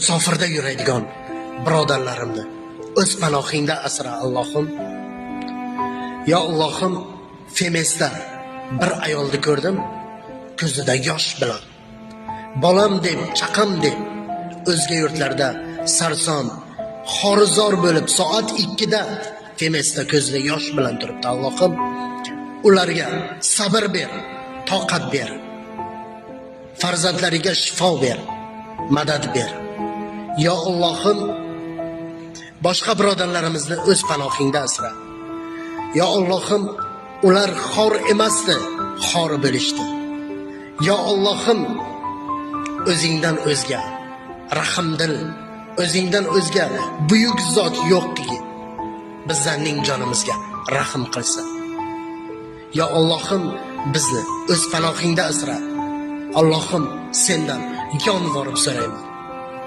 Musofirda yuradigan birodarlarimni o'z panohingda asra Allohim. Ya Allohim, Femesda bir ayolni ko'rdim, ko'zida yosh bilan. Bolam deb, chaqam deb o'zga yurtlarda sarson, xorizor bo'lib soat 2 da Femesda ko'zida yosh bilan turibdi. Allohim, ularga sabr ber, toqat ber. Farzandlariga shifo ber, madad ber. Ya Allohim, boshqa birodarlarimizni o'z panohingda asra. Ya Allohim, ular xor emasdi, xor bo'lishdi. Ya Allohim, o'zingdan o'zga rahmdil, o'zingdan o'zga buyuk zot yo'qki bizlarning jonimizga rahm qilsin. Ya Allohim, bizni o'z panohingda asra. Allohim, sendan yolvorib so'rayman.